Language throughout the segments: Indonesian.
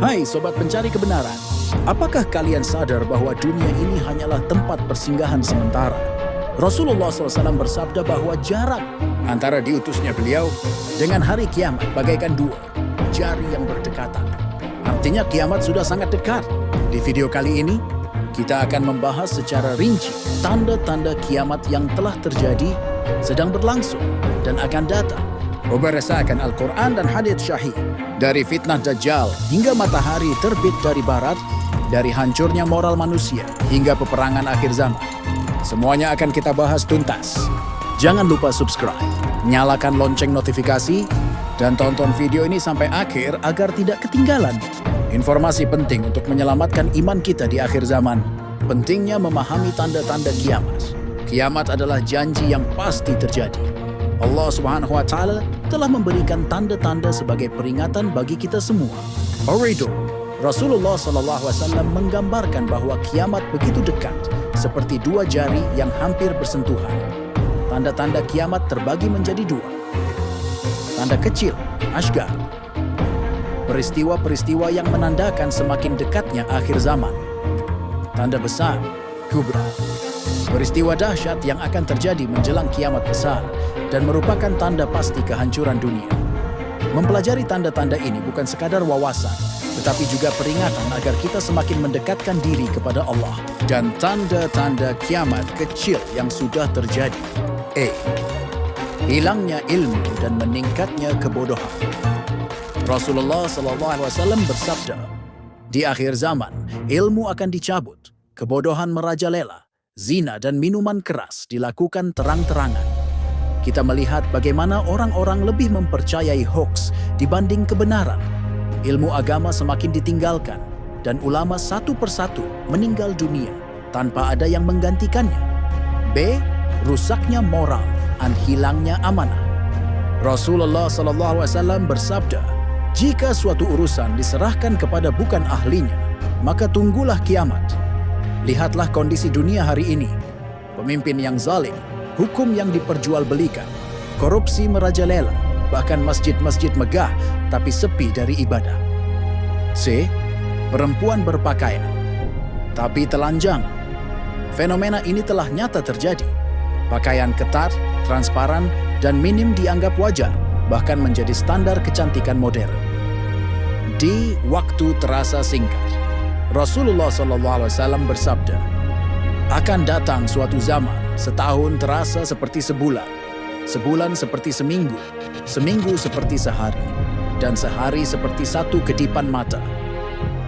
Hai Sobat Pencari Kebenaran, apakah kalian sadar bahwa dunia ini hanyalah tempat persinggahan sementara? Rasulullah SAW bersabda bahwa jarak antara diutusnya beliau dengan hari kiamat bagaikan dua jari yang berdekatan. Artinya kiamat sudah sangat dekat. Di video kali ini, kita akan membahas secara rinci tanda-tanda kiamat yang telah terjadi, sedang berlangsung, dan akan datang. Berdasarkan Al-Quran dan hadits syahih, dari fitnah Dajjal hingga matahari terbit dari barat, dari hancurnya moral manusia hingga peperangan akhir zaman. Semuanya akan kita bahas tuntas. Jangan lupa subscribe, nyalakan lonceng notifikasi, dan tonton video ini sampai akhir agar tidak ketinggalan informasi penting untuk menyelamatkan iman kita di akhir zaman. Pentingnya memahami tanda-tanda kiamat. Kiamat adalah janji yang pasti terjadi. Allah Subhanahu wa Ta'ala telah memberikan tanda-tanda sebagai peringatan bagi kita semua. Oleh itu, Rasulullah SAW menggambarkan bahwa kiamat begitu dekat, seperti dua jari yang hampir bersentuhan. Tanda-tanda kiamat terbagi menjadi dua. Tanda kecil, Ashgar, peristiwa-peristiwa yang menandakan semakin dekatnya akhir zaman. Tanda besar, Kubra, peristiwa dahsyat yang akan terjadi menjelang kiamat besar dan merupakan tanda pasti kehancuran dunia. Mempelajari tanda-tanda ini bukan sekadar wawasan, tetapi juga peringatan agar kita semakin mendekatkan diri kepada Allah. Dan tanda-tanda kiamat kecil yang sudah terjadi. Hilangnya ilmu dan meningkatnya kebodohan. Rasulullah SAW bersabda, di akhir zaman, ilmu akan dicabut, kebodohan merajalela, zina dan minuman keras dilakukan terang-terangan. Kita melihat bagaimana orang-orang lebih mempercayai hoaks dibanding kebenaran. Ilmu agama semakin ditinggalkan, dan ulama satu persatu meninggal dunia tanpa ada yang menggantikannya. Rusaknya moral dan hilangnya amanah. Rasulullah SAW bersabda, jika suatu urusan diserahkan kepada bukan ahlinya, maka tunggulah kiamat. Lihatlah kondisi dunia hari ini. Pemimpin yang zalim, hukum yang diperjualbelikan, korupsi merajalela, bahkan masjid-masjid megah tapi sepi dari ibadah. Perempuan berpakaian tapi telanjang. Fenomena ini telah nyata terjadi. Pakaian ketat, transparan, dan minim dianggap wajar, bahkan menjadi standar kecantikan modern. Di waktu terasa singkat, Rasulullah SAW bersabda, akan datang suatu zaman, setahun terasa seperti sebulan, sebulan seperti seminggu, seminggu seperti sehari, dan sehari seperti satu kedipan mata.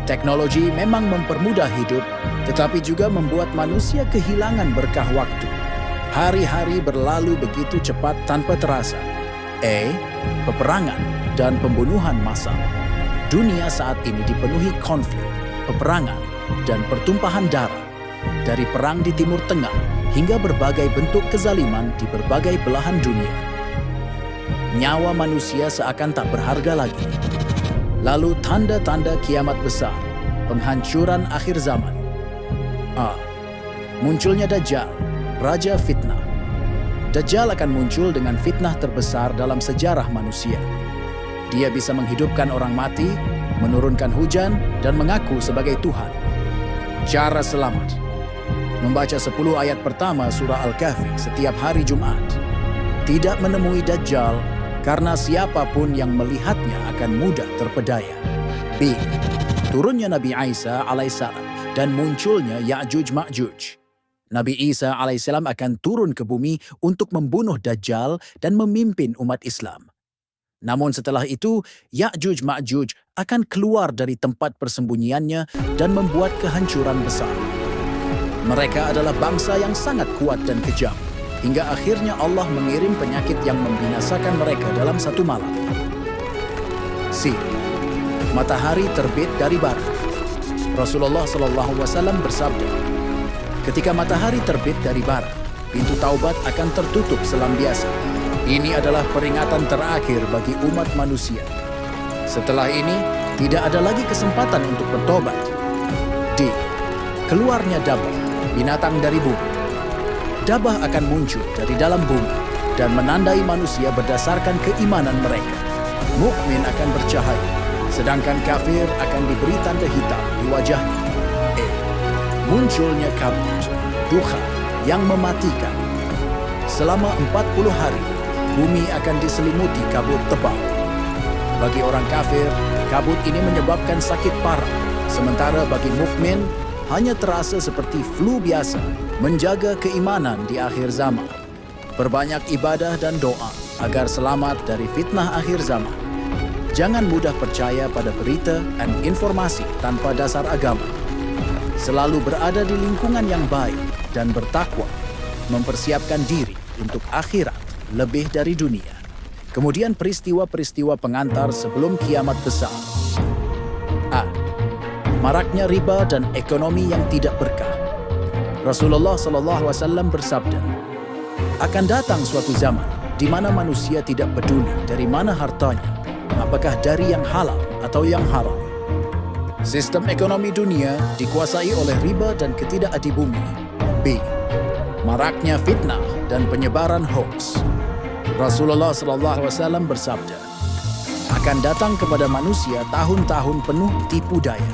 Teknologi memang mempermudah hidup, tetapi juga membuat manusia kehilangan berkah waktu. Hari-hari berlalu begitu cepat tanpa terasa. Peperangan dan pembunuhan massal. Dunia saat ini dipenuhi konflik, peperangan, dan pertumpahan darah. Dari perang di Timur Tengah hingga berbagai bentuk kezaliman di berbagai belahan dunia. Nyawa manusia seakan tak berharga lagi. Lalu tanda-tanda kiamat besar, penghancuran akhir zaman. Munculnya Dajjal, Raja Fitnah. Dajjal akan muncul dengan fitnah terbesar dalam sejarah manusia. Dia bisa menghidupkan orang mati, menurunkan hujan, dan mengaku sebagai Tuhan. Cara selamat: membaca 10 ayat pertama surah Al-Kahfi setiap hari Jumat. Tidak menemui Dajjal, karena siapapun yang melihatnya akan mudah terpedaya. Turunnya Nabi Isa alaihissalam dan munculnya Ya'juj Ma'juj. Nabi Isa alaihissalam akan turun ke bumi untuk membunuh Dajjal dan memimpin umat Islam. Namun setelah itu, Ya'juj Ma'juj akan keluar dari tempat persembunyiannya dan membuat kehancuran besar. Mereka adalah bangsa yang sangat kuat dan kejam, hingga akhirnya Allah mengirim penyakit yang membinasakan mereka dalam satu malam. Matahari terbit dari barat. Rasulullah SAW bersabda, ketika matahari terbit dari barat, pintu taubat akan tertutup selambiasa. Ini adalah peringatan terakhir bagi umat manusia. Setelah ini, tidak ada lagi kesempatan untuk bertobat. Keluarnya Dabah, binatang dari bumi. Dabah akan muncul dari dalam bumi dan menandai manusia berdasarkan keimanan mereka. Mukmin akan bercahaya, sedangkan kafir akan diberi tanda hitam di wajahnya. E. Munculnya kabut, duha yang mematikan. Selama 40 hari, bumi akan diselimuti kabut tebal. Bagi orang kafir, kabut ini menyebabkan sakit parah, sementara bagi mukmin hanya terasa seperti flu biasa. Menjaga keimanan di akhir zaman. Perbanyak ibadah dan doa agar selamat dari fitnah akhir zaman. Jangan mudah percaya pada berita dan informasi tanpa dasar agama. Selalu berada di lingkungan yang baik dan bertakwa. Mempersiapkan diri untuk akhirat lebih dari dunia. Kemudian peristiwa-peristiwa pengantar sebelum kiamat besar. A. Maraknya riba dan ekonomi yang tidak berkah. Rasulullah SAW bersabda, akan datang suatu zaman di mana manusia tidak peduli dari mana hartanya, apakah dari yang halal atau yang haram. Sistem ekonomi dunia dikuasai oleh riba dan ketidakadiluan. B. Maraknya fitnah dan penyebaran hoax. Rasulullah SAW bersabda, akan datang kepada manusia tahun-tahun penuh tipu daya.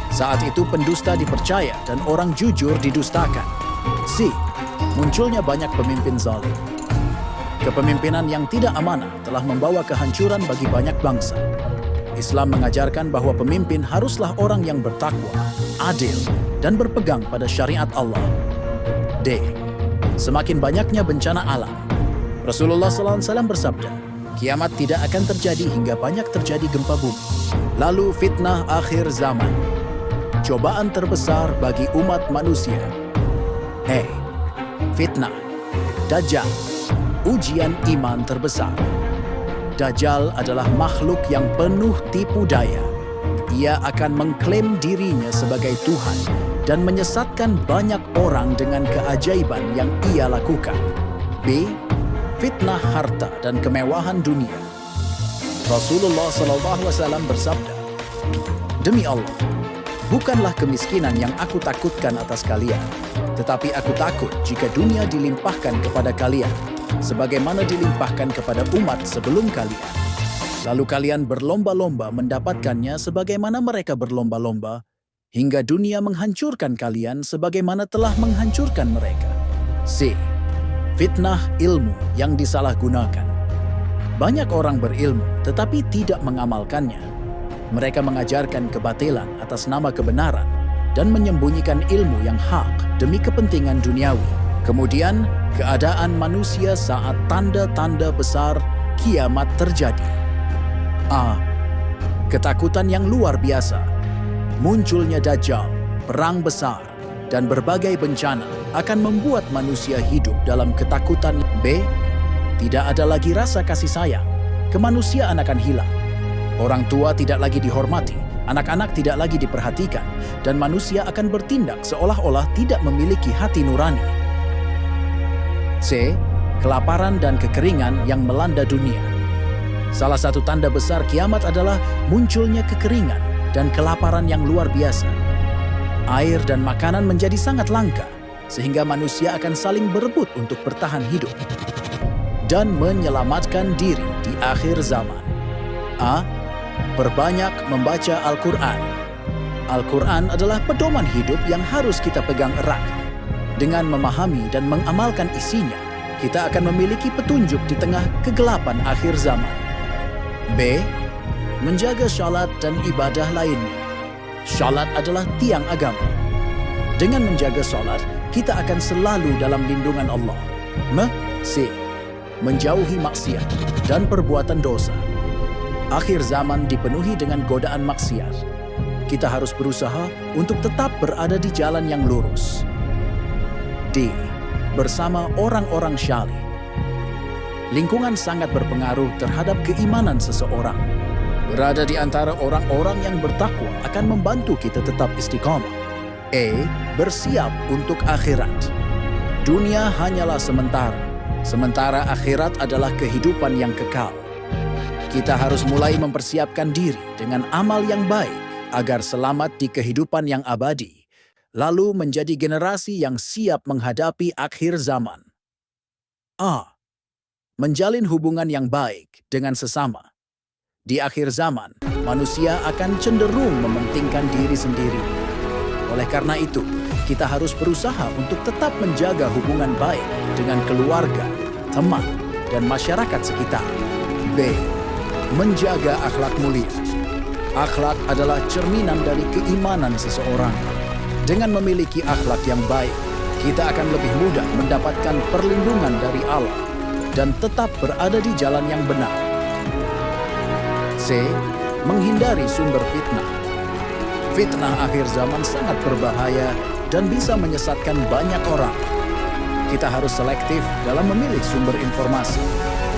Saat itu pendusta dipercaya dan orang jujur didustakan. C. Munculnya banyak pemimpin zalim. Kepemimpinan yang tidak amanah telah membawa kehancuran bagi banyak bangsa. Islam mengajarkan bahwa pemimpin haruslah orang yang bertakwa, adil, dan berpegang pada syariat Allah. D. Semakin banyaknya bencana alam. Rasulullah SAW bersabda, kiamat tidak akan terjadi hingga banyak terjadi gempa bumi. Lalu fitnah akhir zaman. Cobaan terbesar bagi umat manusia. E. Fitnah. Dajjal. Ujian iman terbesar. Dajjal adalah makhluk yang penuh tipu daya. Ia akan mengklaim dirinya sebagai Tuhan dan menyesatkan banyak orang dengan keajaiban yang ia lakukan. B. Fitnah harta dan kemewahan dunia. Rasulullah SAW bersabda, demi Allah, bukanlah kemiskinan yang aku takutkan atas kalian, tetapi aku takut jika dunia dilimpahkan kepada kalian, sebagaimana dilimpahkan kepada umat sebelum kalian. Lalu kalian berlomba-lomba mendapatkannya sebagaimana mereka berlomba-lomba, hingga dunia menghancurkan kalian sebagaimana telah menghancurkan mereka. C. Fitnah ilmu yang disalahgunakan. Banyak orang berilmu tetapi tidak mengamalkannya. Mereka mengajarkan kebatilan atas nama kebenaran dan menyembunyikan ilmu yang hak demi kepentingan duniawi. Kemudian, keadaan manusia saat tanda-tanda besar kiamat terjadi. A. Ketakutan yang luar biasa. Munculnya Dajjal, perang besar, dan berbagai bencana akan membuat manusia hidup dalam ketakutan. B. Tidak ada lagi rasa kasih sayang. Kemanusiaan akan hilang. Orang tua tidak lagi dihormati, anak-anak tidak lagi diperhatikan, dan manusia akan bertindak seolah-olah tidak memiliki hati nurani. C. Kelaparan dan kekeringan yang melanda dunia. Salah satu tanda besar kiamat adalah munculnya kekeringan dan kelaparan yang luar biasa. Air dan makanan menjadi sangat langka, sehingga manusia akan saling berebut untuk bertahan hidup dan menyelamatkan diri di akhir zaman. A. Perbanyak membaca Al-Quran. Al-Quran adalah pedoman hidup yang harus kita pegang erat. Dengan memahami dan mengamalkan isinya, kita akan memiliki petunjuk di tengah kegelapan akhir zaman. B. Menjaga syalat dan ibadah lainnya. Syalat adalah tiang agama. Dengan menjaga syalat, kita akan selalu dalam lindungan Allah. C. Menjauhi maksiat dan perbuatan dosa. Akhir zaman dipenuhi dengan godaan maksiat. Kita harus berusaha untuk tetap berada di jalan yang lurus. D. Bersama orang-orang syalih. Lingkungan sangat berpengaruh terhadap keimanan seseorang. Berada di antara orang-orang yang bertakwa akan membantu kita tetap istiqamah. E. Bersiap untuk akhirat. Dunia hanyalah sementara akhirat adalah kehidupan yang kekal. Kita harus mulai mempersiapkan diri dengan amal yang baik agar selamat di kehidupan yang abadi, lalu menjadi generasi yang siap menghadapi akhir zaman. A. Menjalin hubungan yang baik dengan sesama. Di akhir zaman, manusia akan cenderung mementingkan diri sendiri. Oleh karena itu, kita harus berusaha untuk tetap menjaga hubungan baik dengan keluarga, teman, dan masyarakat sekitar. B. Menjaga akhlak mulia. Akhlak adalah cerminan dari keimanan seseorang. Dengan memiliki akhlak yang baik, kita akan lebih mudah mendapatkan perlindungan dari Allah dan tetap berada di jalan yang benar. C. Menghindari sumber fitnah. Fitnah akhir zaman sangat berbahaya dan bisa menyesatkan banyak orang. Kita harus selektif dalam memilih sumber informasi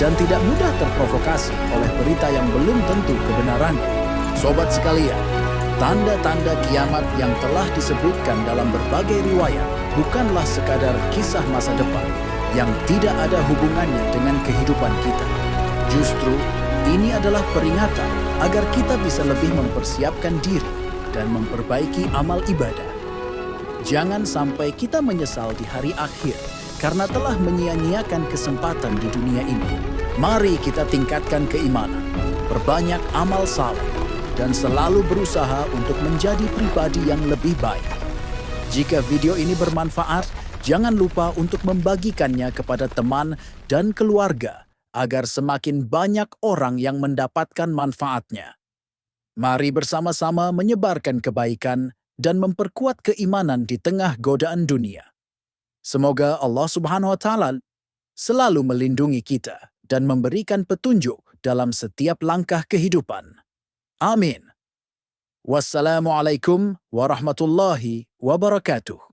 dan tidak mudah terprovokasi oleh berita yang belum tentu kebenarannya. Sobat sekalian, tanda-tanda kiamat yang telah disebutkan dalam berbagai riwayat bukanlah sekadar kisah masa depan yang tidak ada hubungannya dengan kehidupan kita. Justru, ini adalah peringatan agar kita bisa lebih mempersiapkan diri dan memperbaiki amal ibadah. Jangan sampai kita menyesal di hari akhir karena telah menyia-nyiakan kesempatan di dunia ini. Mari kita tingkatkan keimanan, perbanyak amal saleh, dan selalu berusaha untuk menjadi pribadi yang lebih baik. Jika video ini bermanfaat, jangan lupa untuk membagikannya kepada teman dan keluarga agar semakin banyak orang yang mendapatkan manfaatnya. Mari bersama-sama menyebarkan kebaikan dan memperkuat keimanan di tengah godaan dunia. Semoga Allah Subhanahu wa Ta'ala selalu melindungi kita dan memberikan petunjuk dalam setiap langkah kehidupan. Amin. Wassalamualaikum warahmatullahi wabarakatuh.